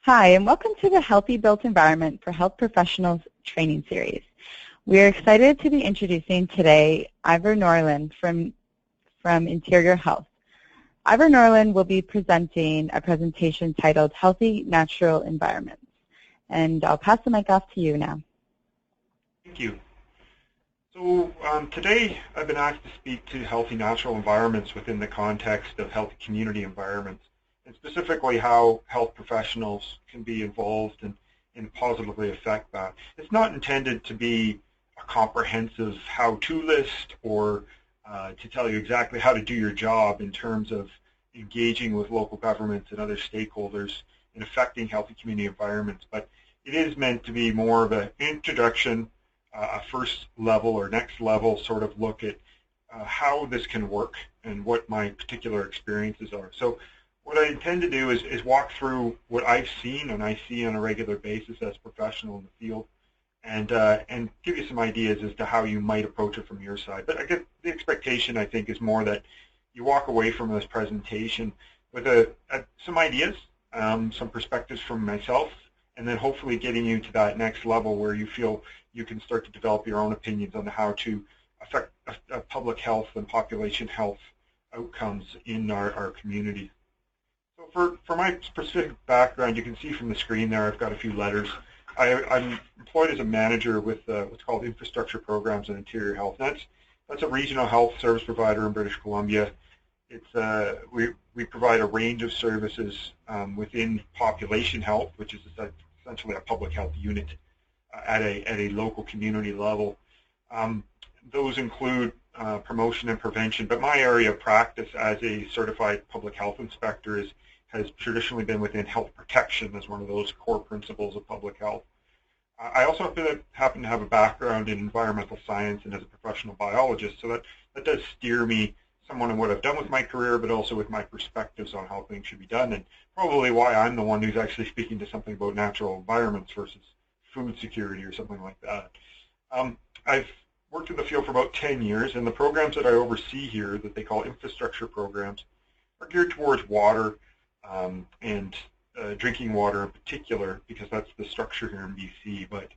Hi, and welcome to the Healthy Built Environment for Health Professionals training series. We are excited to be introducing today Ivor Norlin from Interior Health. Ivor Norlin will be presenting a presentation titled Healthy Natural Environments. And I'll pass the mic off to you now. Thank you. So today I've been asked to speak to healthy natural environments within the context of healthy community environments, and specifically how health professionals can be involved and positively affect that. It's not intended to be a comprehensive how-to list or to tell you exactly how to do your job in terms of engaging with local governments and other stakeholders in affecting healthy community environments, but it is meant to be more of an introduction, a first level or next level sort of look at how this can work and what my particular experiences are. So what I intend to do is walk through what I've seen and I see on a regular basis as a professional in the field, and give you some ideas as to how you might approach it from your side. But I guess the expectation, I think, is more that you walk away from this presentation with some ideas, some perspectives from myself, and then hopefully getting you to that next level where you feel you can start to develop your own opinions on how to affect public health and population health outcomes in our community. So for my specific background, you can see from the screen there I've got a few letters. I'm employed as a manager with what's called infrastructure programs in Interior Health. That's a regional health service provider in British Columbia. It's we provide a range of services within population health, which is essentially a public health unit at a local community level. Those include promotion and prevention, but my area of practice as a certified public health inspector has traditionally been within health protection as one of those core principles of public health. I also happen to have a background in environmental science and as a professional biologist, so that does steer me somewhat in what I've done with my career, but also with my perspectives on how things should be done, and probably why I'm the one who's actually speaking to something about natural environments versus food security or something like that. I've worked in the field for about 10 years, and the programs that I oversee here that they call infrastructure programs are geared towards water and drinking water in particular, because that's the structure here in BC, but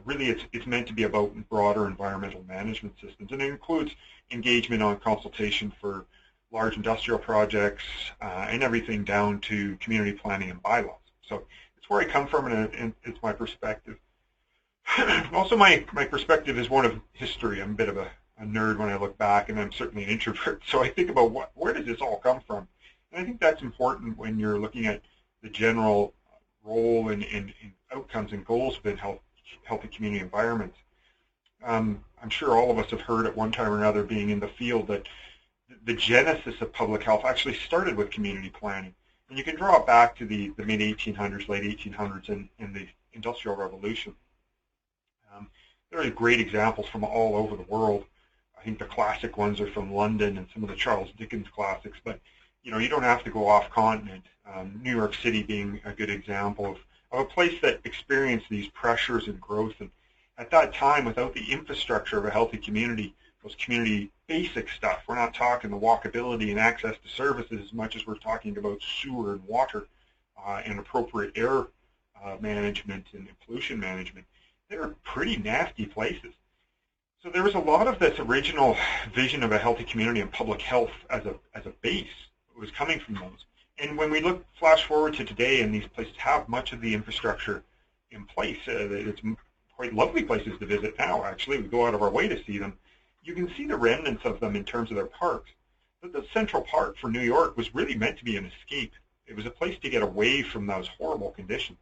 really it's meant to be about broader environmental management systems, and it includes engagement on consultation for large industrial projects and everything down to community planning and bylaws. So it's where I come from, and it's my perspective. Also, my perspective is one of history. I'm a bit of a nerd when I look back, and I'm certainly an introvert. So I think about where did this all come from? And I think that's important when you're looking at the general role and outcomes and goals within healthy community environments. I'm sure all of us have heard at one time or another, being in the field, that the genesis of public health actually started with community planning. And you can draw it back to the mid-1800s, late 1800s, and the Industrial Revolution. There are great examples from all over the world. I think the classic ones are from London and some of the Charles Dickens classics, but you don't have to go off continent. New York City being a good example of a place that experienced these pressures and growth. And at that time, without the infrastructure of a healthy community, those community basic stuff, we're not talking the walkability and access to services as much as we're talking about sewer and water and appropriate air management and pollution management. They're pretty nasty places. So there was a lot of this original vision of a healthy community and public health as a base. It was coming from those. And when we flash forward to today, and these places have much of the infrastructure in place, it's quite lovely places to visit now, actually. We go out of our way to see them. You can see the remnants of them in terms of their parks. But the Central Park for New York was really meant to be an escape. It was a place to get away from those horrible conditions.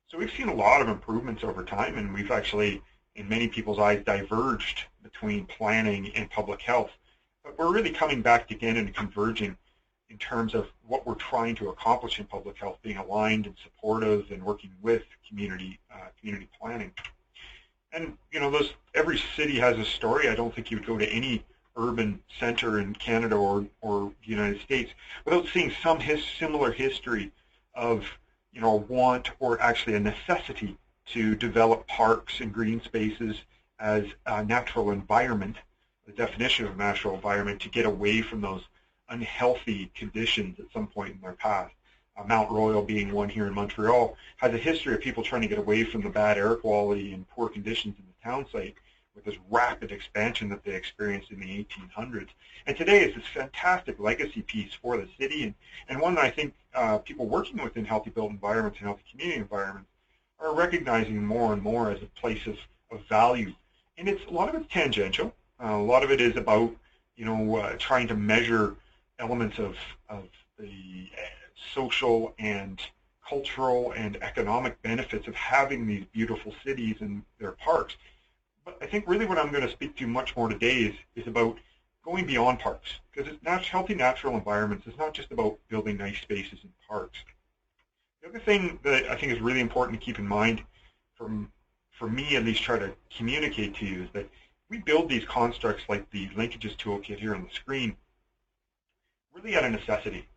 So we've seen a lot of improvements over time, and we've actually, in many people's eyes, diverged between planning and public health. But we're really coming back again and converging in terms of what we're trying to accomplish in public health, being aligned and supportive and working with community planning. And every city has a story. I don't think you would go to any urban center in Canada or the United States without seeing some similar history of a want or actually a necessity to develop parks and green spaces as a natural environment, the definition of natural environment, to get away from those unhealthy conditions at some point in their past. Mount Royal being one here in Montreal, has a history of people trying to get away from the bad air quality and poor conditions in the town site with this rapid expansion that they experienced in the 1800s. And today it's this fantastic legacy piece for the city, and one that I think people working within healthy built environments and healthy community environments are recognizing more and more as a place of value. And a lot of it's tangential. A lot of it is about, trying to measure elements of the social and cultural and economic benefits of having these beautiful cities and their parks. But I think really what I'm going to speak to much more today is about going beyond parks, because healthy natural environments is not just about building nice spaces in parks. The other thing that I think is really important to keep in mind, for me at least, try to communicate to you, is that we build these constructs like the linkages toolkit here on the screen really out of necessity.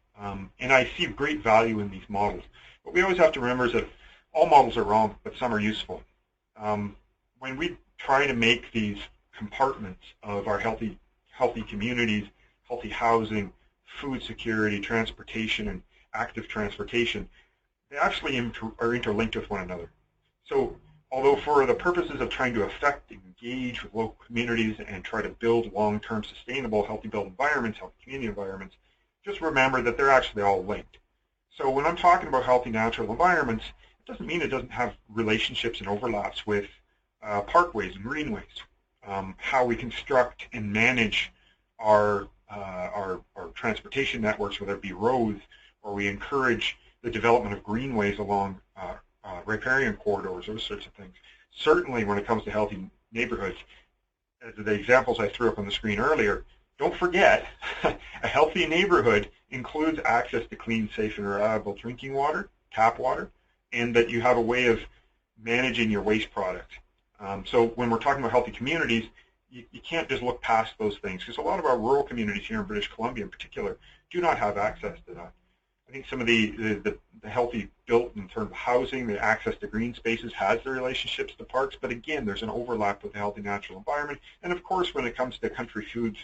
And I see great value in these models. What we always have to remember is that all models are wrong, but some are useful. When we try to make these compartments of our healthy communities, healthy housing, food security, transportation, and active transportation, they actually are interlinked with one another. So although for the purposes of trying to affect and engage with local communities and try to build long-term sustainable healthy built environments, healthy community environments, just remember that they're actually all linked. So when I'm talking about healthy natural environments, it doesn't mean it doesn't have relationships and overlaps with parkways and greenways, how we construct and manage our transportation networks, whether it be roads, or we encourage the development of greenways along riparian corridors, those sorts of things. Certainly when it comes to healthy neighborhoods, as the examples I threw up on the screen earlier, don't forget, a healthy neighborhood includes access to clean, safe, and reliable drinking water, tap water, and that you have a way of managing your waste product. So when we're talking about healthy communities, you can't just look past those things, because a lot of our rural communities here in British Columbia in particular do not have access to that. I think some of the healthy built in terms of housing, the access to green spaces has the relationships to parks, but again, there's an overlap with the healthy natural environment. And of course, when it comes to country foods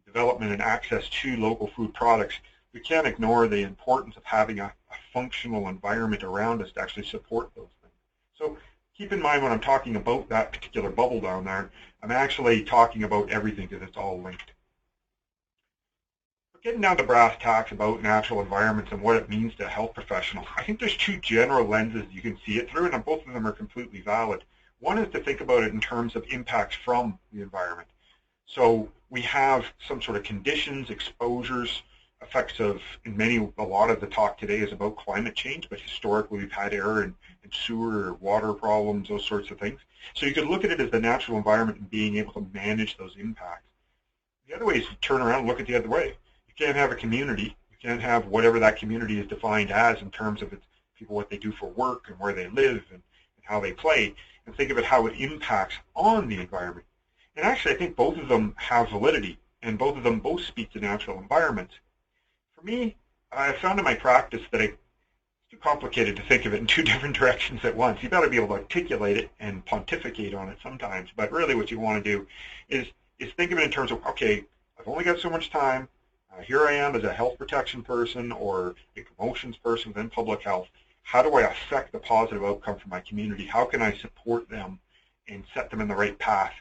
development and access to local food products, we can't ignore the importance of having a functional environment around us to actually support those things. So keep in mind when I'm talking about that particular bubble down there, I'm actually talking about everything because it's all linked. But getting down to brass tacks about natural environments and what it means to a health professional, I think there's two general lenses you can see it through, and both of them are completely valid. One is to think about it in terms of impacts from the environment. So we have some sort of conditions, exposures, effects of, a lot of the talk today is about climate change, but historically we've had air and sewer or water problems, those sorts of things. So you could look at it as the natural environment and being able to manage those impacts. The other way is to turn around and look at the other way. You can't have a community, you can't have whatever that community is defined as in terms of its people, what they do for work and where they live and how they play, and think of it how it impacts on the environment. And actually, I think both of them have validity, and both of them both speak to natural environments. For me, I found in my practice that it's too complicated to think of it in two different directions at once. You've got to be able to articulate it and pontificate on it sometimes, but really what you want to do is think of it in terms of, okay, I've only got so much time. Here I am as a health protection person or a promotions person within public health. How do I affect the positive outcome for my community? How can I support them and set them in the right path?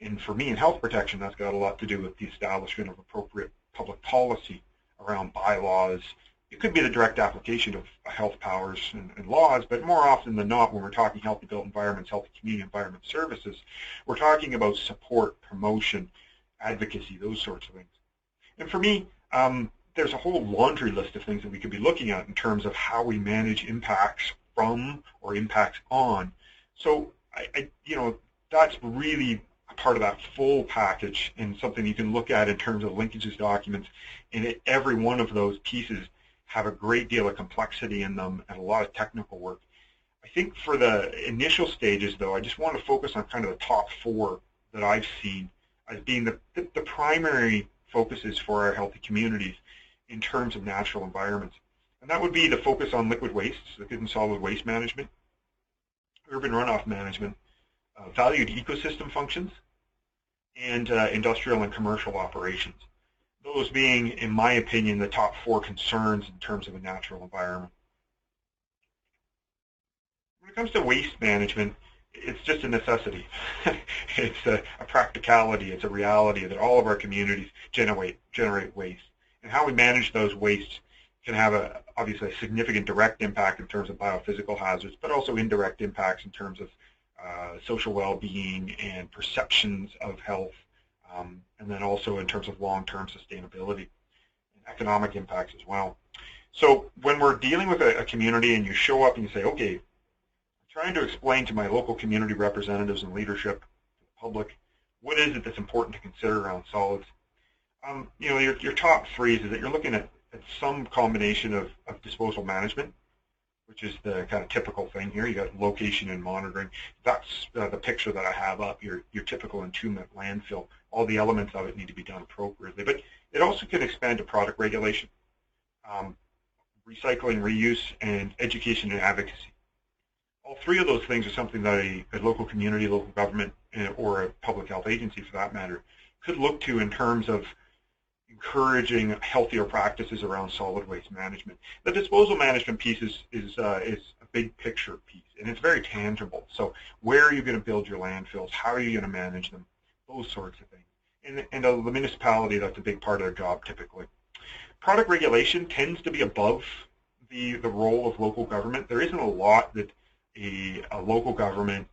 And for me in health protection, that's got a lot to do with the establishment of appropriate public policy around bylaws. It could be the direct application of health powers and laws, but more often than not, when we're talking healthy built environments, healthy community environment services, we're talking about support, promotion, advocacy, those sorts of things. And for me, there's a whole laundry list of things that we could be looking at in terms of how we manage impacts from or impacts on. So, that's really a part of that full package and something you can look at in terms of linkages documents. And every one of those pieces have a great deal of complexity in them and a lot of technical work. I think for the initial stages, though, I just want to focus on kind of the top four that I've seen as being the primary focuses for our healthy communities in terms of natural environments. And that would be the focus on liquid waste, liquid and solid waste management, urban runoff management, valued ecosystem functions, and industrial and commercial operations. Those being, in my opinion, the top four concerns in terms of a natural environment. When it comes to waste management, it's just a necessity. It's a practicality, it's a reality that all of our communities generate waste. And how we manage those wastes can have obviously a significant direct impact in terms of biophysical hazards, but also indirect impacts in terms of social well-being and perceptions of health, and then also in terms of long-term sustainability and economic impacts as well. So when we're dealing with a community and you show up and you say, okay, trying to explain to my local community representatives and leadership, the public, what is it that's important to consider around solids. Your top three is that you're looking at some combination of disposal management, which is the kind of typical thing here. You got location and monitoring. That's the picture that I have up, your typical entombment landfill. All the elements of it need to be done appropriately. But it also can expand to product regulation, recycling, reuse, and education and advocacy. All three of those things are something that a local community, local government, or a public health agency, for that matter, could look to in terms of encouraging healthier practices around solid waste management. The disposal management piece is a big picture piece, and it's very tangible. So where are you going to build your landfills? How are you going to manage them? Those sorts of things. And the municipality, that's a big part of their job typically. Product regulation tends to be above the role of local government. There isn't a lot that a local government,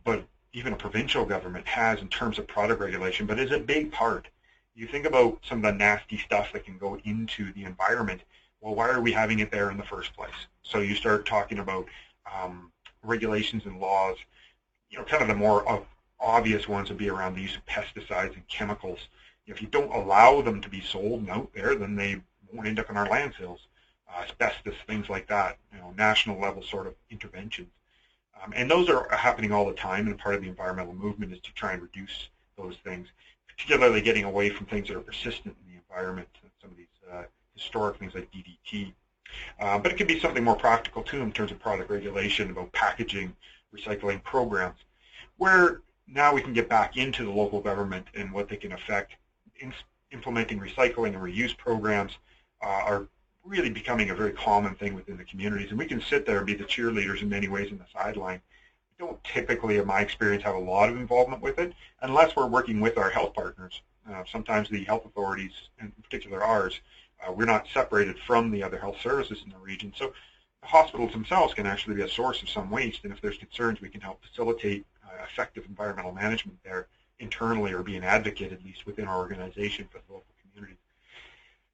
but even a provincial government has in terms of product regulation, but it's a big part. You think about some of the nasty stuff that can go into the environment. Well, why are we having it there in the first place? So you start talking about regulations and laws. Kind of the more obvious ones would be around the use of pesticides and chemicals. If you don't allow them to be sold out there, then they won't end up in our landfills. Asbestos, things like that, national level sort of interventions. And those are happening all the time, and part of the environmental movement is to try and reduce those things, particularly getting away from things that are persistent in the environment, some of these historic things like DDT. But it can be something more practical too in terms of product regulation, about packaging, recycling programs, where now we can get back into the local government and what they can affect. Implementing recycling and reuse programs are really becoming a very common thing within the communities, and we can sit there and be the cheerleaders in many ways in the sideline. We don't typically, in my experience, have a lot of involvement with it unless we're working with our health partners. Sometimes the health authorities, in particular ours, we're not separated from the other health services in the region, so the hospitals themselves can actually be a source of some waste, and if there's concerns, we can help facilitate effective environmental management there internally, or be an advocate at least within our organization for the local community.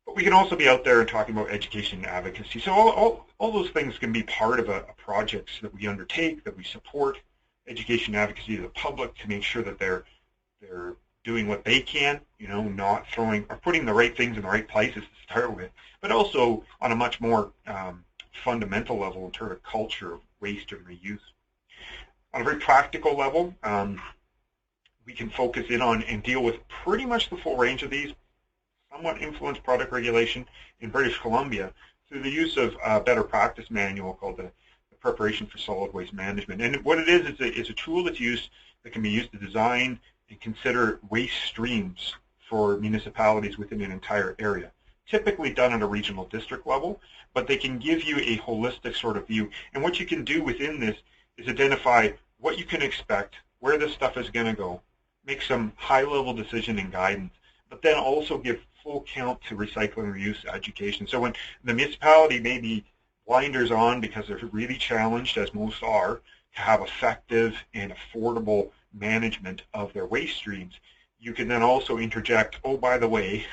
But we can also be out there and talking about education and advocacy. So all those things can be part of a projects that we undertake, that we support, education and advocacy to the public to make sure that they're doing what they can, not throwing or putting the right things in the right places to start with, but also on a much more fundamental level in terms of culture of waste and reuse. On a very practical level, we can focus in on and deal with pretty much the full range of these. Somewhat influence product regulation in British Columbia through the use of a better practice manual called the Preparation for Solid Waste Management. And what it is a tool that's used that can be used to design and consider waste streams for municipalities within an entire area. Typically done at a regional district level, but they can give you a holistic sort of view. And what you can do within this is identify what you can expect, where this stuff is going to go, make some high-level decision and guidance, but then also give full count to recycling, reuse, education. So when the municipality may be blinders on because they're really challenged, as most are, to have effective and affordable management of their waste streams, you can then also interject, oh, by the way,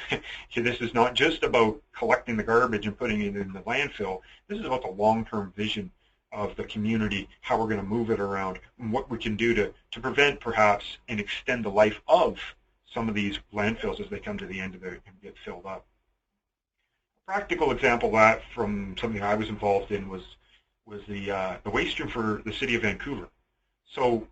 this is not just about collecting the garbage and putting it in the landfill. This is about the long-term vision of the community, how we're going to move it around, and what we can do to prevent, perhaps, and extend the life of some of these landfills as they come to the end of it and get filled up. A practical example of that from something I was involved in was the waste stream for the city of Vancouver. So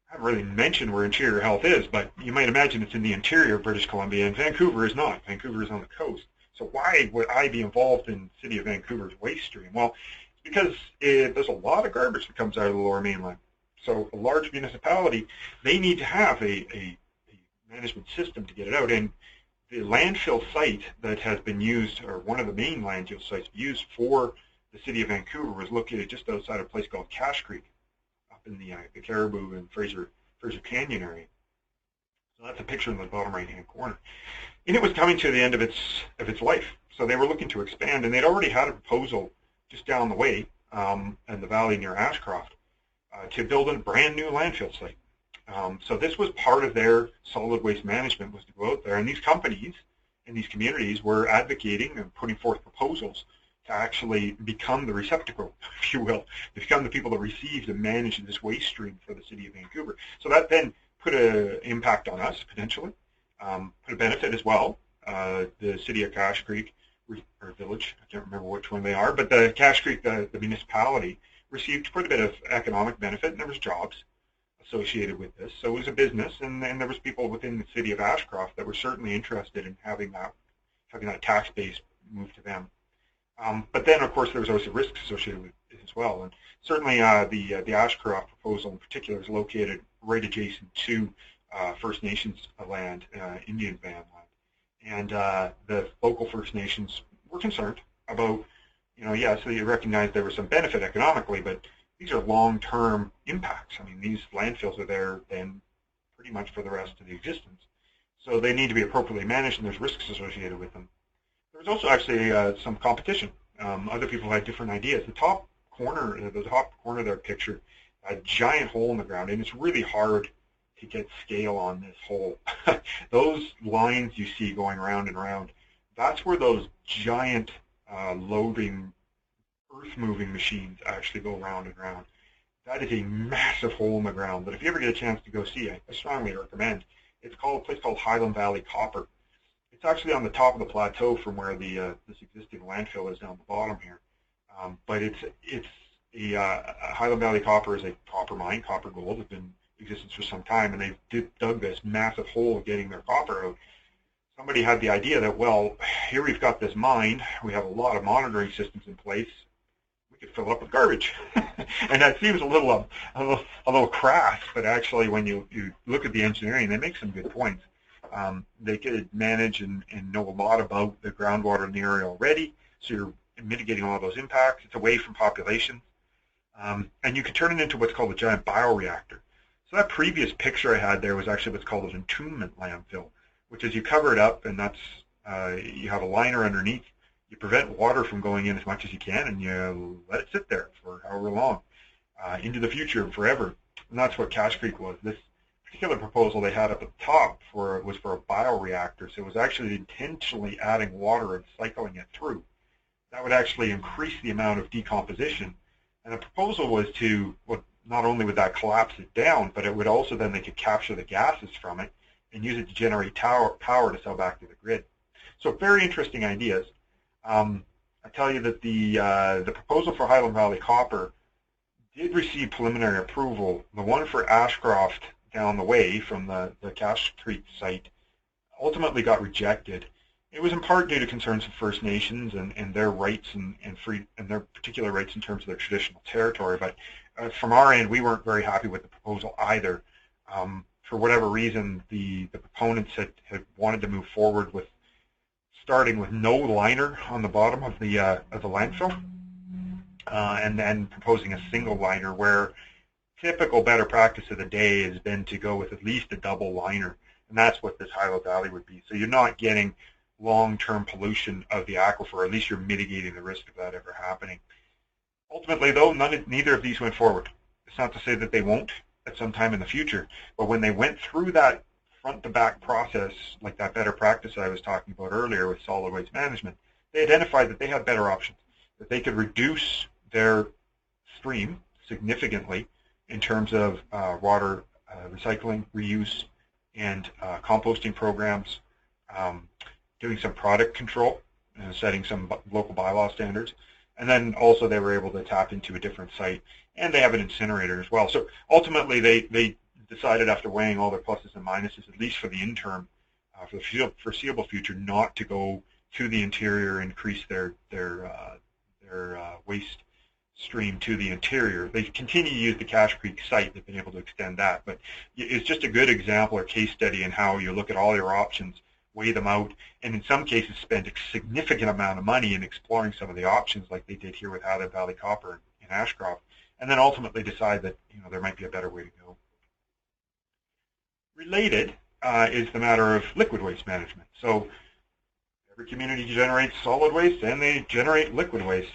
I haven't really mentioned where interior health is, but you might imagine it's in the interior of British Columbia, and Vancouver is not. Vancouver is on the coast. So why would I be involved in the city of Vancouver's waste stream? Well, it's because there's a lot of garbage that comes out of the Lower Mainland. So a large municipality, they need to have a management system to get it out. And the landfill site that has been used, or one of the main landfill sites used for the city of Vancouver was located just outside a place called Cache Creek, up in the Caribou and Fraser Canyon area. So that's a picture in the bottom right-hand corner. And it was coming to the end of its life. So they were looking to expand, and they'd already had a proposal just down the way in the valley near Ashcroft to build a brand new landfill site. So this was part of their solid waste management, was to go out there. And these companies and these communities were advocating and putting forth proposals to actually become the receptacle, if you will, to become the people that receive and manage this waste stream for the city of Vancouver. So that then put an impact on us, potentially, put a benefit as well. The city of Cache Creek, or village, I can't remember which one they are, but the Cache Creek, the municipality, received quite a bit of economic benefit, and there was jobs associated with this. So it was a business, and there was people within the city of Ashcroft that were certainly interested in having that tax base moved to them. But then, of course, there was also risks associated with it as well. And certainly the Ashcroft proposal in particular is located right adjacent to First Nations land, Indian Band land. And the local First Nations were concerned about, so you recognize there was some benefit economically, but these are long-term impacts. I mean, these landfills are there then pretty much for the rest of the existence. So they need to be appropriately managed, and there's risks associated with them. There was also actually some competition. Other people had different ideas. The top corner of their picture, a giant hole in the ground, and it's really hard to get scale on this hole. Those lines you see going round and round, that's where those giant loading, earth-moving machines actually go round and round. That is a massive hole in the ground that if you ever get a chance to go see, I strongly recommend. It's called a place called Highland Valley Copper. It's actually on the top of the plateau from where this existing landfill is down the bottom here. But Highland Valley Copper is a copper mine. Copper gold has been in existence for some time, and they've dug this massive hole getting their copper out. Somebody had the idea that, well, here we've got this mine. We have a lot of monitoring systems in place. We could fill it up with garbage. And that seems a little crass, but actually when you look at the engineering, they make some good points. They could manage and know a lot about the groundwater in the area already, so you're mitigating all of those impacts. It's away from population. And you could turn it into what's called a giant bioreactor. So that previous picture I had there was actually what's called an entombment landfill, which is you cover it up, and that's you have a liner underneath. You prevent water from going in as much as you can, and you let it sit there for however long, into the future, forever. And that's what Cache Creek was. This particular proposal they had up at the top was for a bioreactor, so it was actually intentionally adding water and cycling it through. That would actually increase the amount of decomposition. And the proposal was to, well, not only would that collapse it down, but it would also then they could capture the gases from it and use it to generate power to sell back to the grid. So very interesting ideas. I tell you that the proposal for Highland Valley Copper did receive preliminary approval. The one for Ashcroft down the way from the Cache Creek site ultimately got rejected. It was in part due to concerns of First Nations and their rights and their particular rights in terms of their traditional territory. But from our end, we weren't very happy with the proposal either. For whatever reason, the proponents had wanted to move forward with starting with no liner on the bottom of the landfill, and then proposing a single liner, where typical better practice of the day has been to go with at least a double liner, and that's what this Highland Valley would be. So you're not getting long-term pollution of the aquifer, at least you're mitigating the risk of that ever happening. Ultimately, though, neither of these went forward. It's not to say that they won't at some time in the future, but when they went through that front-to-back process, like that better practice I was talking about earlier with solid waste management, they identified that they had better options, that they could reduce their stream significantly in terms of water recycling, reuse, and composting programs, doing some product control, setting some local bylaw standards, and then also they were able to tap into a different site, and they have an incinerator as well. So ultimately they decided, after weighing all their pluses and minuses, at least for the interim, for the foreseeable future, not to go to the interior and increase their waste stream to the interior. They continue to use the Cache Creek site. They've been able to extend that, but it's just a good example or case study in how you look at all your options weigh them out, and in some cases spend a significant amount of money in exploring some of the options like they did here with Hatherton Valley Copper in Ashcroft, and then ultimately decide that there might be a better way to go. Related is the matter of liquid waste management. So every community generates solid waste and they generate liquid waste.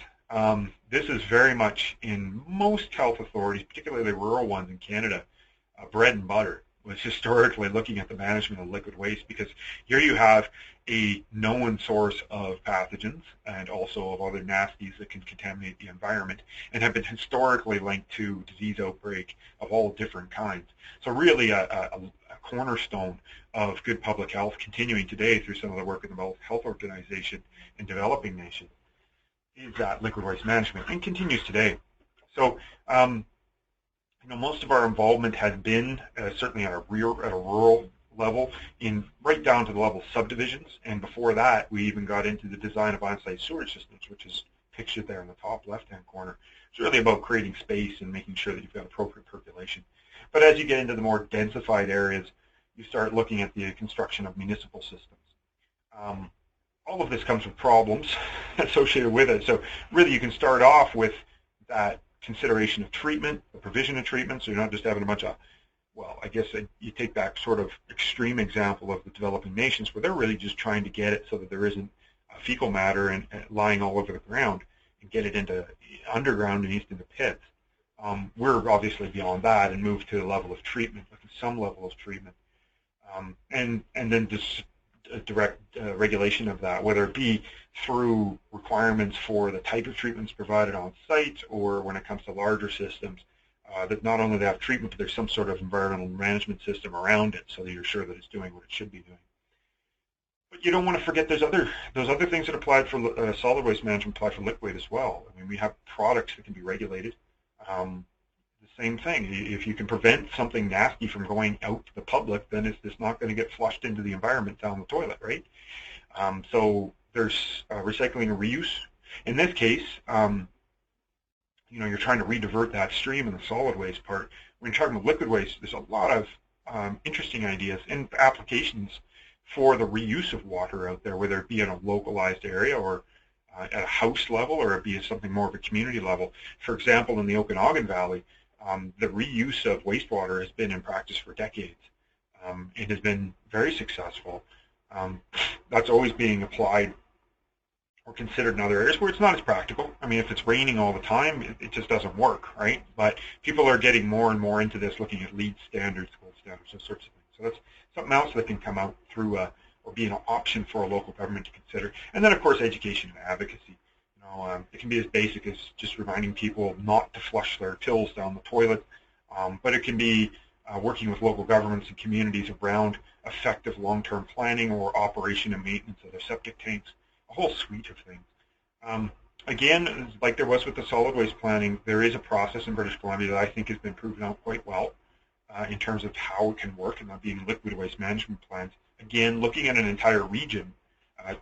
This is very much in most health authorities, particularly the rural ones in Canada, bread and butter was historically looking at the management of liquid waste, because here you have a known source of pathogens and also of other nasties that can contaminate the environment and have been historically linked to disease outbreak of all different kinds. So really a cornerstone of good public health continuing today through some of the work of the World Health Organization in developing nations is that liquid waste management, and continues today. So most of our involvement has been certainly at a rural level, right down to the level of subdivisions, and before that we even got into the design of on-site sewage systems, which is pictured there in the top left-hand corner. It's really about creating space and making sure that you've got appropriate percolation. But as you get into the more densified areas, you start looking at the construction of municipal systems. All of this comes with problems associated with it. So really you can start off with that consideration of treatment, the provision of treatment, so you're not just having a bunch of, well, I guess you take that sort of extreme example of the developing nations where they're really just trying to get it so that there isn't fecal matter and lying all over the ground, and get it into underground and into pits. We're obviously beyond that and move to a level of treatment, some level of treatment, and then just direct regulation of that, whether it be through requirements for the type of treatments provided on site, or when it comes to larger systems, that not only they have treatment, but there's some sort of environmental management system around it so that you're sure that it's doing what it should be doing. But you don't want to forget those other things that applied for solid waste management apply for liquid as well. I mean, we have products that can be regulated. The same thing. If you can prevent something nasty from going out to the public, then it's not going to get flushed into the environment down the toilet, right? So there's recycling and reuse. In this case, you're trying to redivert that stream in the solid waste part. When you're talking about liquid waste, there's a lot of interesting ideas and applications for the reuse of water out there, whether it be in a localized area or at a house level, or it be something more of a community level. For example, in the Okanagan Valley, the reuse of wastewater has been in practice for decades. It has been very successful. That's always being applied or considered in other areas where it's not as practical. I mean, if it's raining all the time, it just doesn't work, right? But people are getting more and more into this, looking at LEED standards, gold standards, those sorts of things. So that's something else that can come out through or be an option for a local government to consider. And then, of course, education and advocacy. It can be as basic as just reminding people not to flush their tills down the toilet, but it can be working with local governments and communities around effective long-term planning or operation and maintenance of their septic tanks, a whole suite of things. Again, like there was with the solid waste planning, there is a process in British Columbia that I think has been proven out quite well in terms of how it can work, and that being liquid waste management plans. Again, looking at an entire region,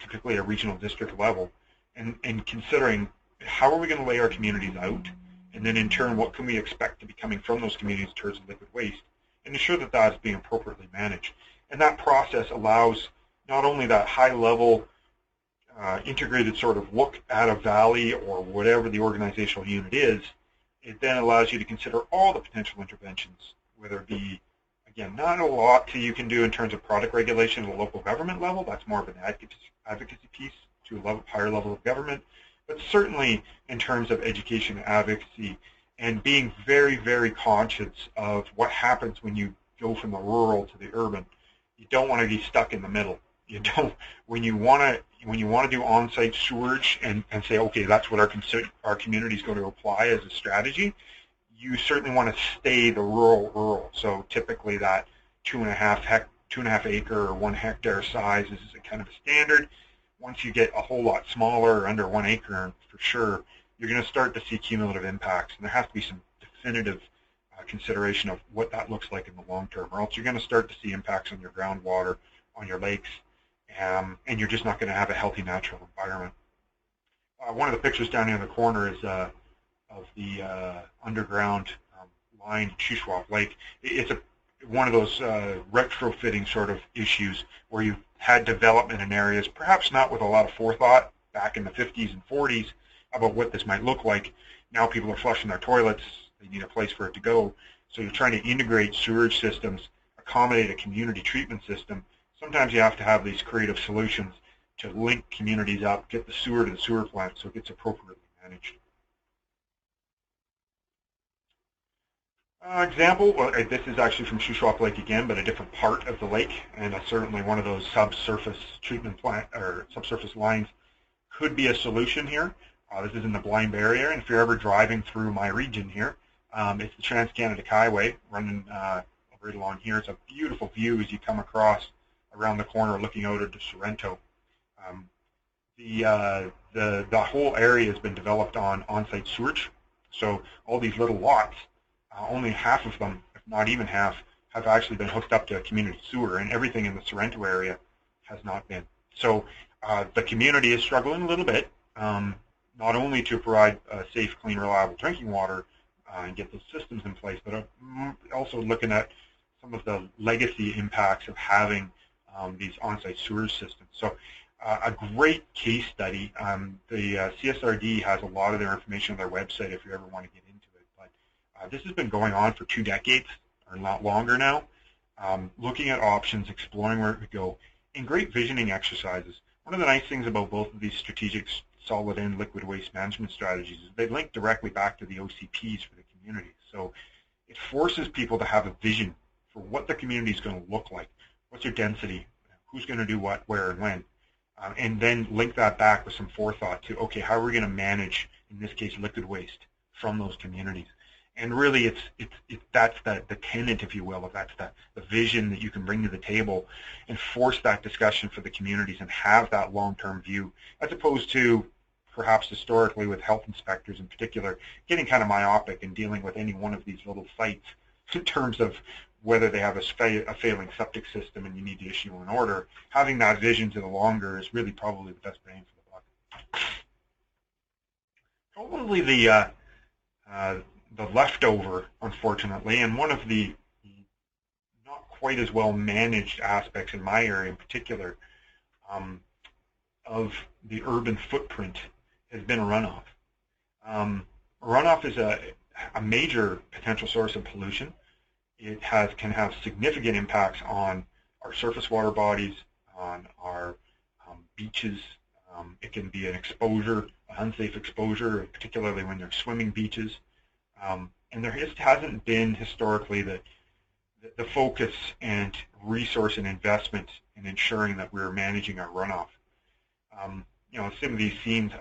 typically at a regional district level, and considering how are we going to lay our communities out, and then in turn, what can we expect to be coming from those communities in terms of liquid waste, and ensure that that is being appropriately managed. And that process allows not only that high-level integrated sort of look at a valley or whatever the organizational unit is, it then allows you to consider all the potential interventions, whether it be, again, not a lot that you can do in terms of product regulation at a local government level. That's more of an advocacy piece to a higher level of government, but certainly in terms of education and advocacy, and being very, very conscious of what happens when you go from the rural to the urban. You don't want to be stuck in the middle. You don't, when you want to do on-site sewerage and say, okay, that's what our community is going to apply as a strategy, you certainly want to stay the rural. So typically that 2.5 acre or 1 hectare size is a kind of a standard. Once you get a whole lot smaller, under 1 acre, for sure, you're going to start to see cumulative impacts, and there has to be some definitive consideration of what that looks like in the long term, or else you're going to start to see impacts on your groundwater, on your lakes, and you're just not going to have a healthy natural environment. One of the pictures down here in the corner is of the underground line Shuswap Lake. It's a one of those retrofitting sort of issues where you had development in areas, perhaps not with a lot of forethought back in the 50s and 40s about what this might look like. Now people are flushing their toilets, they need a place for it to go. So you're trying to integrate sewage systems, accommodate a community treatment system. Sometimes you have to have these creative solutions to link communities up, get the sewer to the sewer plant so it gets appropriately managed. Example, well, this is actually from Shuswap Lake again, but a different part of the lake, and certainly one of those subsurface treatment plant or subsurface lines could be a solution here. This is in the Blind Bear area, and if you're ever driving through my region here, it's the Trans-Canada Highway running right along here. It's a beautiful view as you come across around the corner looking out into Sorrento. The whole area has been developed on on-site sewage, so all these little lots, only half of them, if not even half, have actually been hooked up to a community sewer, and everything in the Sorrento area has not been. So the community is struggling a little bit, not only to provide safe, clean, reliable drinking water and get those systems in place, but also looking at some of the legacy impacts of having these on-site sewage systems. So a great case study. The CSRD has a lot of their information on their website if you ever want to get into it. But this has been going on for 2 decades, or not longer now, looking at options, exploring where it could go, and great visioning exercises. One of the nice things about both of these strategic solid and liquid waste management strategies is they link directly back to the OCPs for the community. So it forces people to have a vision for what the community is going to look like. What's your density? Who's going to do what, where, and when? And then link that back with some forethought to, okay, how are we going to manage, in this case, liquid waste from those communities? And really, that's the tenet, if you will, if that's the vision that you can bring to the table and force that discussion for the communities and have that long-term view, as opposed to perhaps historically with health inspectors in particular, getting kind of myopic and dealing with any one of these little sites in terms of whether they have a failing septic system and you need to issue an order. Having that vision to the longer is really probably the best bang for the buck. Probably the leftover, unfortunately, and one of the not quite as well managed aspects in my area in particular of the urban footprint has been runoff. Runoff is a major potential source of pollution. It can have significant impacts on our surface water bodies, on our beaches. It can be an exposure, an unsafe exposure, particularly when they're swimming beaches. And there hasn't been historically the focus and resource and investment in ensuring that we're managing our runoff. Some of these themes,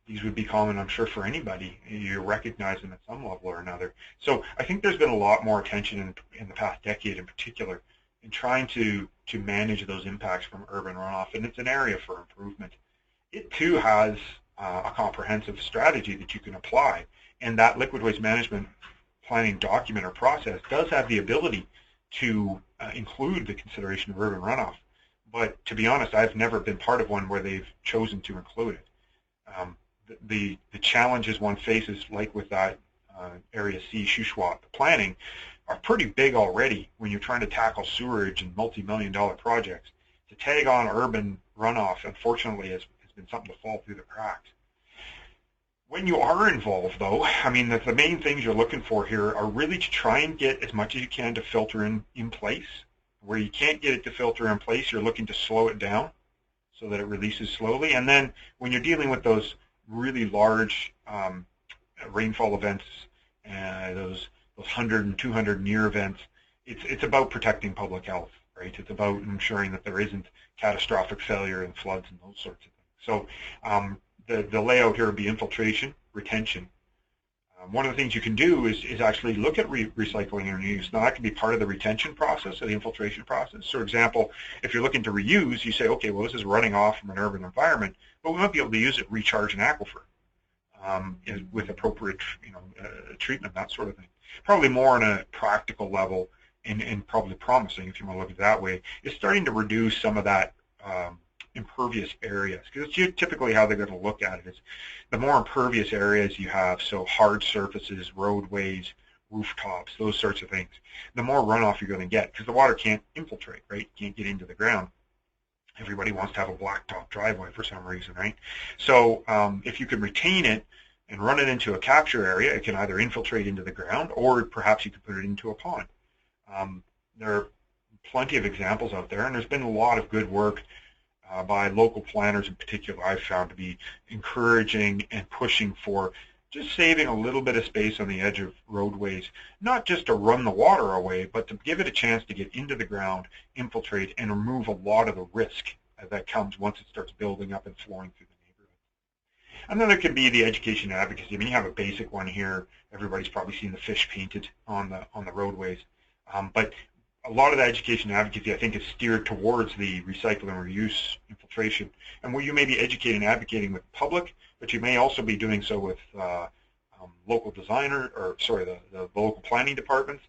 these would be common, I'm sure, for anybody. You recognize them at some level or another. So I think there's been a lot more attention in the past decade in particular in trying to manage those impacts from urban runoff, and it's an area for improvement. It too has a comprehensive strategy that you can apply, and that liquid waste management planning document or process does have the ability to include the consideration of urban runoff. But to be honest, I've never been part of one where they've chosen to include it. The challenges one faces, like with that Area C Shuswap planning, are pretty big already when you're trying to tackle sewerage and multi-million-dollar projects. To tag on urban runoff, unfortunately, has been something to fall through the cracks. When you are involved, though, I mean, the main things you're looking for here are really to try and get as much as you can to filter in place. Where you can't get it to filter in place, you're looking to slow it down so that it releases slowly. And then when you're dealing with those really large rainfall events, those 100 and 200 near events, it's about protecting public health, right? It's about ensuring that there isn't catastrophic failure and floods and those sorts of things. So the layout here would be infiltration, retention. One of the things you can do is actually look at recycling and reuse. Now, that can be part of the retention process or the infiltration process. For example, if you're looking to reuse, you say, okay, well, this is running off from an urban environment, but we might be able to use it, recharge an aquifer with appropriate treatment, that sort of thing. Probably more on a practical level and probably promising, if you want to look at it that way, is starting to reduce some of that impervious areas, because it's typically how they're going to look at it is the more impervious areas you have, so hard surfaces, roadways, rooftops, those sorts of things, the more runoff you're going to get because the water can't infiltrate, right? Can't get into the ground. Everybody wants to have a blacktop driveway for some reason, right? So if you could retain it and run it into a capture area, it can either infiltrate into the ground or perhaps you could put it into a pond. There are plenty of examples out there, and there's been a lot of good work by local planners in particular I've found to be encouraging and pushing for just saving a little bit of space on the edge of roadways, not just to run the water away, but to give it a chance to get into the ground, infiltrate, and remove a lot of the risk that comes once it starts building up and flowing through the neighborhood. And then there could be the education advocacy. I mean, you have a basic one here. Everybody's probably seen the fish painted on the roadways. But a lot of the education advocacy, I think, is steered towards the recycle and reuse infiltration. And where you may be educating and advocating with the public, but you may also be doing so with local designer, or sorry, the local planning departments,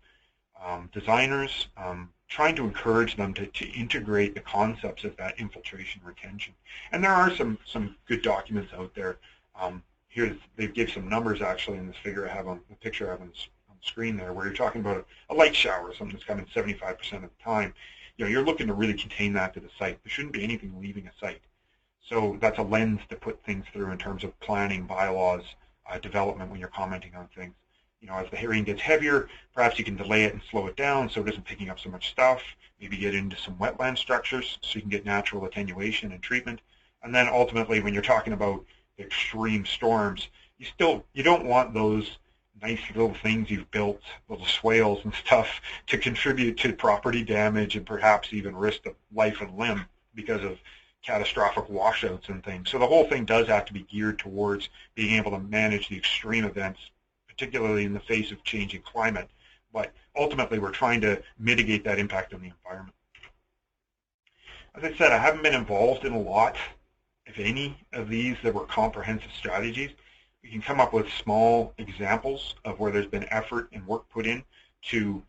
designers, trying to encourage them to integrate the concepts of that infiltration retention. And there are some good documents out there. Here they give some numbers actually in this figure I have on the picture I have on the screen there, where you're talking about a light shower, something that's coming 75% of the time. You know, you're looking to really contain that to the site. There shouldn't be anything leaving a site. So that's a lens to put things through in terms of planning, bylaws, development when you're commenting on things. You know, as the rain gets heavier, perhaps you can delay it and slow it down so it isn't picking up so much stuff. Maybe get into some wetland structures so you can get natural attenuation and treatment. And then ultimately, when you're talking about extreme storms, you don't want those nice little things you've built, little swales and stuff, to contribute to property damage and perhaps even risk of life and limb because of catastrophic washouts and things. So the whole thing does have to be geared towards being able to manage the extreme events, particularly in the face of changing climate. But ultimately, we're trying to mitigate that impact on the environment. As I said, I haven't been involved in a lot, if any, of these that were comprehensive strategies. We can come up with small examples of where there's been effort and work put in to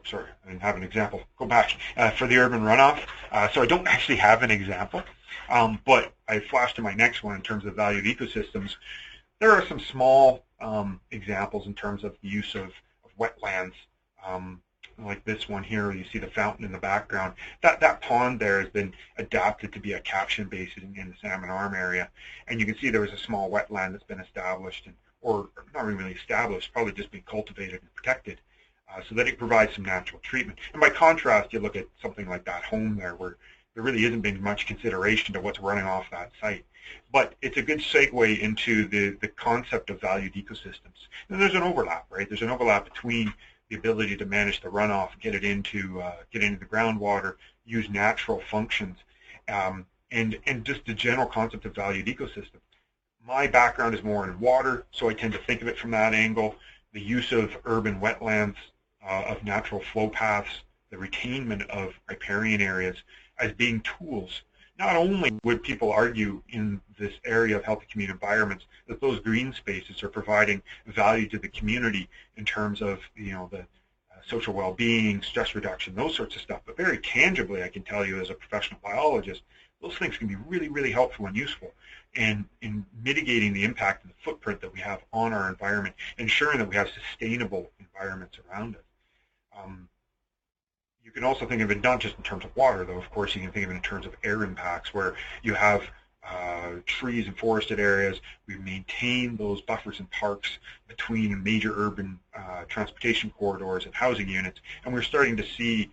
sorry, I didn't have an example. Go back for the urban runoff. So I don't actually have an example, but I flashed to my next one in terms of valued ecosystems. There are some small examples in terms of the use of wetlands, like this one here. You see the fountain in the background. That pond there has been adapted to be a caption basin in the Salmon Arm area, and you can see there was a small wetland that's been established, or not really established, probably just being cultivated and protected, so that it provides some natural treatment. And by contrast, you look at something like that home there, where there really isn't been much consideration to what's running off that site. But it's a good segue into the concept of valued ecosystems. And there's an overlap, right? There's an overlap between the ability to manage the runoff, get it into the groundwater, use natural functions, and just the general concept of valued ecosystem. My background is more in water, so I tend to think of it from that angle. The use of urban wetlands, of natural flow paths, the retainment of riparian areas as being tools. Not only would people argue in this area of healthy community environments that those green spaces are providing value to the community in terms of, you know, the social well-being, stress reduction, those sorts of stuff, but very tangibly, I can tell you as a professional biologist, those things can be really, really helpful and useful in mitigating the impact and the footprint that we have on our environment, ensuring that we have sustainable environments around us. You can also think of it not just in terms of water, though. Of course, you can think of it in terms of air impacts, where you have trees and forested areas. We maintain those buffers and parks between major urban transportation corridors and housing units, and we're starting to see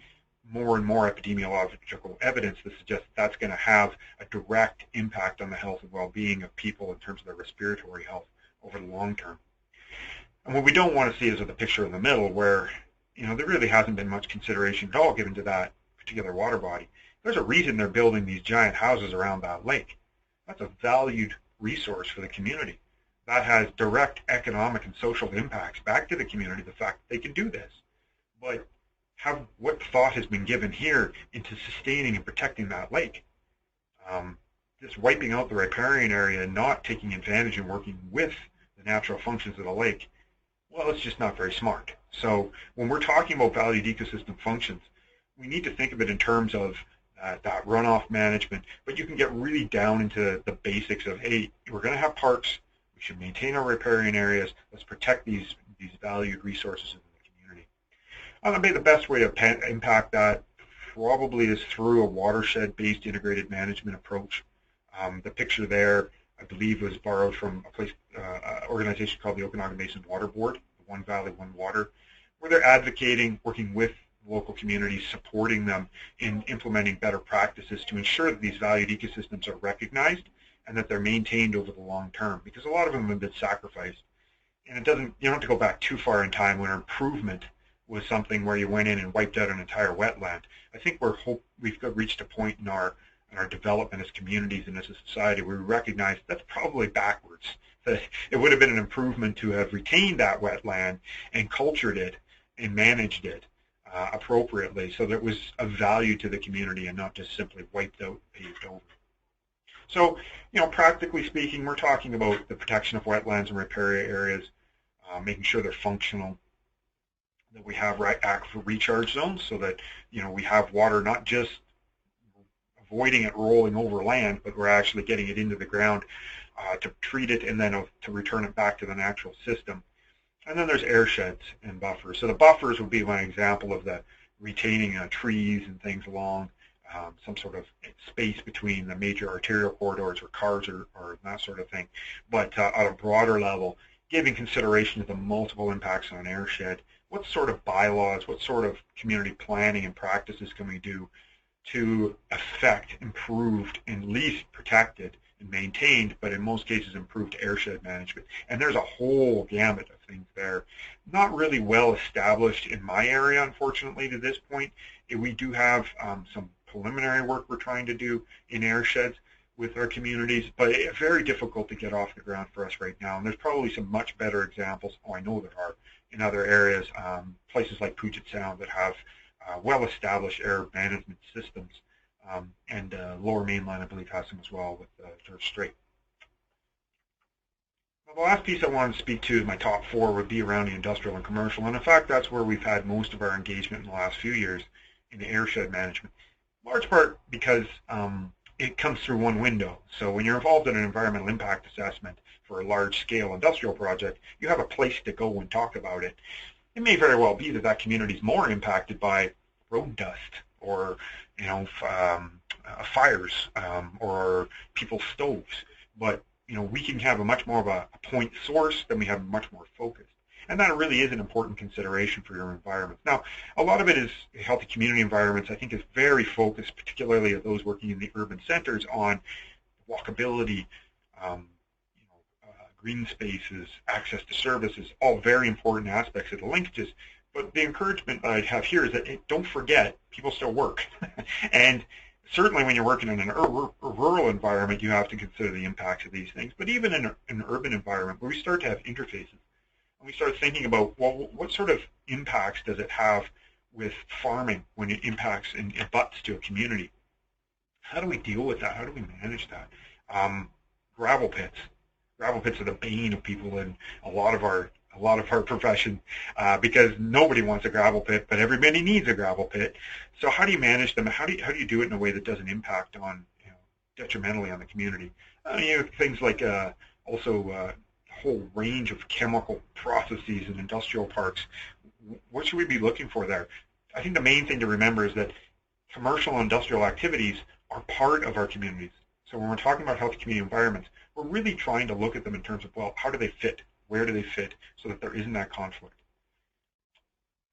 more and more epidemiological evidence that suggests that's going to have a direct impact on the health and well-being of people in terms of their respiratory health over the long term. And what we don't want to see is the picture in the middle, where, you know, there really hasn't been much consideration at all given to that particular water body. There's a reason they're building these giant houses around that lake. That's a valued resource for the community. That has direct economic and social impacts back to the community, the fact that they can do this. But what thought has been given here into sustaining and protecting that lake? Just wiping out the riparian area and not taking advantage and working with the natural functions of the lake, well, it's just not very smart. So when we're talking about valued ecosystem functions, we need to think of it in terms of that runoff management, but you can get really down into the basics of, hey, we're going to have parks, we should maintain our riparian areas, let's protect these these valued resources in the community. Maybe the best way to impact that probably is through a watershed-based integrated management approach. The picture there, I believe, was borrowed from a place, organization called the Okanagan Basin Water Board, the One Valley, One Water, where they're advocating, working with local communities, supporting them in implementing better practices to ensure that these valued ecosystems are recognized and that they're maintained over the long term, because a lot of them have been sacrificed. And it doesn't, you don't have to go back too far in time when improvement was something where you went in and wiped out an entire wetland. I think we've reached a point in our development as communities and as a society where we recognize that's probably backwards. That it would have been an improvement to have retained that wetland and cultured it and managed it appropriately so that it was of value to the community and not just simply wiped out, paved over. So, practically speaking, we're talking about the protection of wetlands and riparian areas, making sure they're functional, that we have aquifer recharge zones so that, we have water not just avoiding it rolling over land, but we're actually getting it into the ground to treat it and then to return it back to the natural system. And then there's air sheds and buffers. So the buffers would be one example of the retaining trees and things along some sort of space between the major arterial corridors or cars or that sort of thing. But on a broader level, giving consideration to the multiple impacts on an air shed, what sort of bylaws, what sort of community planning and practices can we do to affect improved and least protected and maintained, but in most cases improved airshed management. And there's a whole gamut of things there. Not really well established in my area, unfortunately, to this point. We do have some preliminary work we're trying to do in airsheds with our communities, but it's very difficult to get off the ground for us right now. And there's probably some much better examples, I know there are, in other areas, places like Puget Sound that have well-established air management systems, and Lower Mainland, I believe, has them as well with George Strait. Well, the last piece I wanted to speak to, my top four, would be around the industrial and commercial, and in fact, that's where we've had most of our engagement in the last few years in the airshed management, large part because it comes through one window. So when you're involved in an environmental impact assessment for a large-scale industrial project, you have a place to go and talk about it. It may very well be that that community is more impacted by road dust or fires or people's stoves, but we can have a much more of a point source than we have much more focus, and that really is an important consideration for your environment. Now, a lot of it is healthy community environments. I think is very focused, particularly of those working in the urban centers, on walkability, green spaces, access to services, all very important aspects of the linkages. But the encouragement I have here is that don't forget, people still work. And certainly when you're working in an rural environment, you have to consider the impacts of these things. But even in an urban environment where we start to have interfaces, and we start thinking about, well, what sort of impacts does it have with farming when it impacts and it butts to a community? How do we deal with that? How do we manage that? Gravel pits. Gravel pits are the bane of people in a lot of our profession because nobody wants a gravel pit, but everybody needs a gravel pit. So how do you manage them? How do you do it in a way that doesn't impact on detrimentally on the community? Things like also a whole range of chemical processes in industrial parks. What should we be looking for there? I think the main thing to remember is that commercial and industrial activities are part of our communities. So when we're talking about healthy community environments, we're really trying to look at them in terms of, well, how do they fit? Where do they fit so that there isn't that conflict?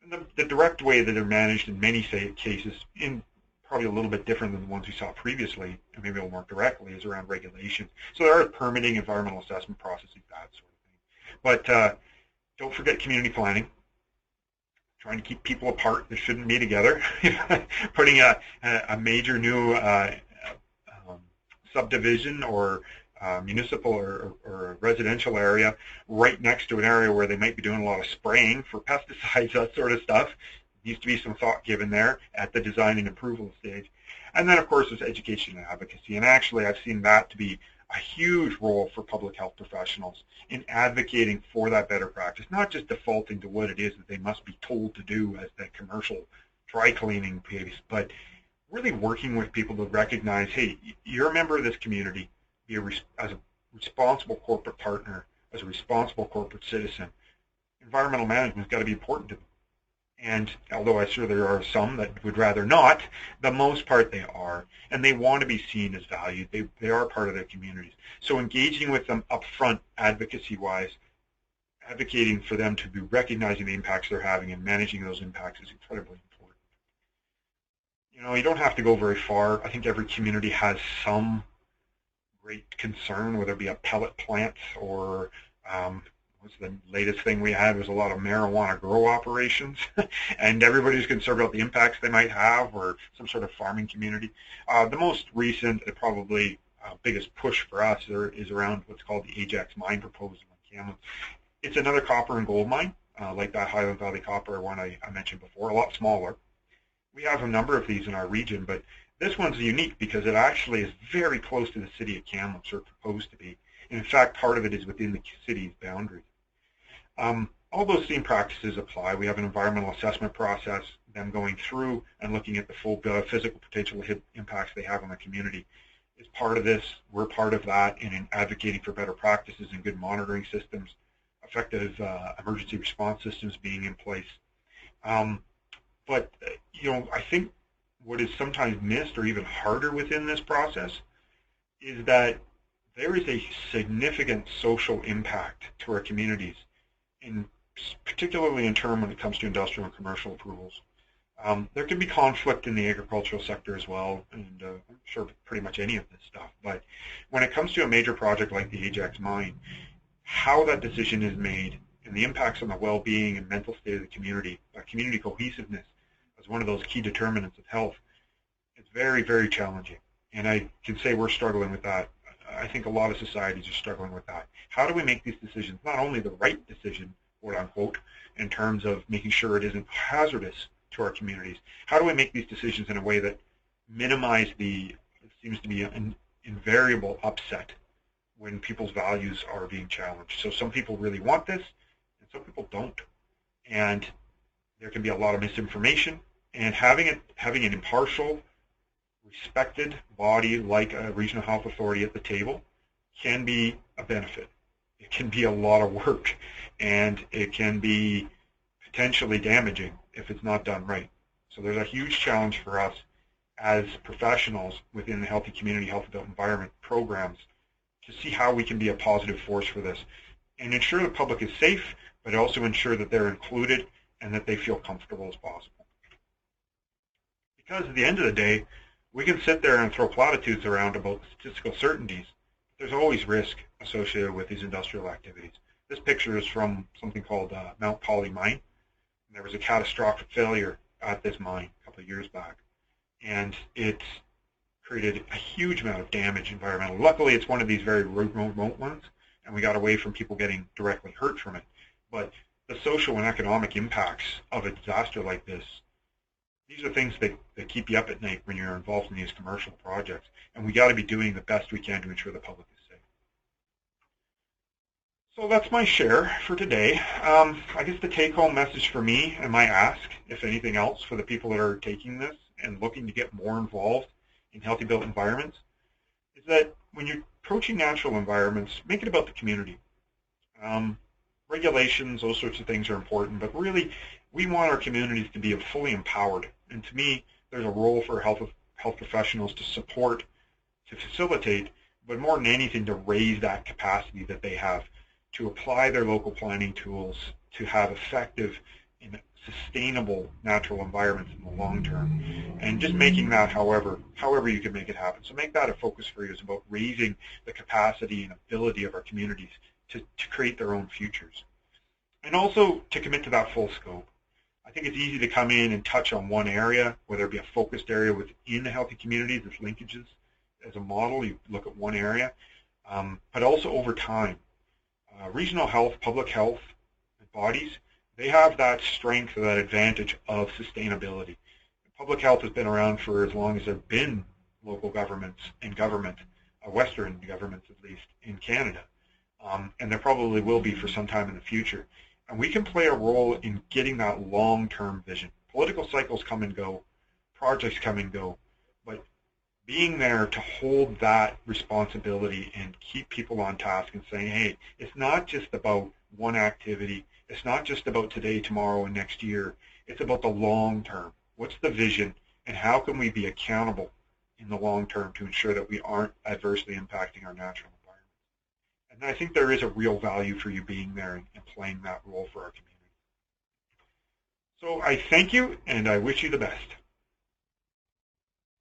And the direct way that they're managed in many cases, in probably a little bit different than the ones we saw previously, and maybe a little more directly, is around regulation. So there are permitting, environmental assessment processes, that sort of thing. But don't forget community planning. Trying to keep people apart that shouldn't be together. Putting a major new subdivision or municipal or residential area right next to an area where they might be doing a lot of spraying for pesticides, that sort of stuff. Needs to be some thought given there at the design and approval stage. And then, of course, there's education and advocacy. And actually, I've seen that to be a huge role for public health professionals in advocating for that better practice, not just defaulting to what it is that they must be told to do as the commercial dry cleaning piece, but really working with people to recognize, hey, you're a member of this community, as a responsible corporate partner, as a responsible corporate citizen. environmental management's got to be important to them. And although I'm sure there are some that would rather not, the most part they are. And they want to be seen as valued. They are part of their communities. So engaging with them up front, advocacy-wise, advocating for them to be recognizing the impacts they're having and managing those impacts is incredibly important. You know, you don't have to go very far. I think every community has some great concern, whether it be a pellet plant or what's the latest thing we had was a lot of marijuana grow operations, and everybody's concerned about the impacts they might have, or some sort of farming community. The most recent and probably biggest push for us is around what's called the Ajax mine proposal in Kamloops. It's another copper and gold mine, like that Highland Valley Copper one I mentioned before, a lot smaller. We have a number of these in our region, but this one's unique because it actually is very close to the city of Kamloops, or proposed to be. And in fact, part of it is within the city's boundaries. All those same practices apply. We have an environmental assessment process, them going through and looking at the full physical potential impacts they have on the community. As part of this, we're part of that in advocating for better practices and good monitoring systems, effective emergency response systems being in place. But you know, I think what is sometimes missed, or even harder within this process, is that there is a significant social impact to our communities, particularly in terms when it comes to industrial and commercial approvals. There can be conflict in the agricultural sector as well, and I'm sure pretty much any of this stuff. But when it comes to a major project like the Ajax mine, how that decision is made and the impacts on the well-being and mental state of the community cohesiveness as one of those key determinants of health, it's very, very challenging. And I can say we're struggling with that. I think a lot of societies are struggling with that. How do we make these decisions, not only the right decision, quote unquote, in terms of making sure it isn't hazardous to our communities, how do we make these decisions in a way that minimize it seems to be an invariable upset when people's values are being challenged. So some people really want this, and some people don't. And there can be a lot of misinformation, and having an impartial, respected body like a regional health authority at the table can be a benefit. It can be a lot of work, and it can be potentially damaging if it's not done right. So there's a huge challenge for us as professionals within the Healthy Community, Healthy Built Environment programs to see how we can be a positive force for this and ensure the public is safe, but also ensure that they're included and that they feel comfortable as possible. Because at the end of the day, we can sit there and throw platitudes around about statistical certainties. There's always risk associated with these industrial activities. This picture is from something called Mount Poly Mine. There was a catastrophic failure at this mine a couple of years back, and it created a huge amount of damage environmentally. Luckily, it's one of these very remote ones, and we got away from people getting directly hurt from it. But the social and economic impacts of a disaster like this, these are things that keep you up at night when you're involved in these commercial projects, and we got to be doing the best we can to ensure the public is safe. So that's my share for today. I guess the take-home message for me, and my ask, if anything else, for the people that are taking this and looking to get more involved in healthy built environments, is that when you're approaching natural environments, make it about the community. Regulations, those sorts of things are important, but really we want our communities to be fully empowered. And to me, there's a role for health professionals to support, to facilitate, but more than anything to raise that capacity that they have to apply their local planning tools to have effective and sustainable natural environments in the long term. And just making that however you can make it happen. So make that a focus for you. It's about raising the capacity and ability of our communities to create their own futures. And also to commit to that full scope. I think it's easy to come in and touch on one area, whether it be a focused area within the healthy communities, there's linkages as a model, you look at one area, but also over time. Regional health, public health bodies, they have that strength or that advantage of sustainability. Public health has been around for as long as there have been local governments and Western governments at least, in Canada. And there probably will be for some time in the future. And we can play a role in getting that long-term vision. Political cycles come and go, projects come and go, but being there to hold that responsibility and keep people on task and saying, hey, it's not just about one activity, It's not just about today, tomorrow, and next year. It's about the long term. What's the vision, and how can we be accountable in the long term to ensure that we aren't adversely impacting our natural environment? And I think there is a real value for you being there and playing that role for our community. So I thank you, and I wish you the best.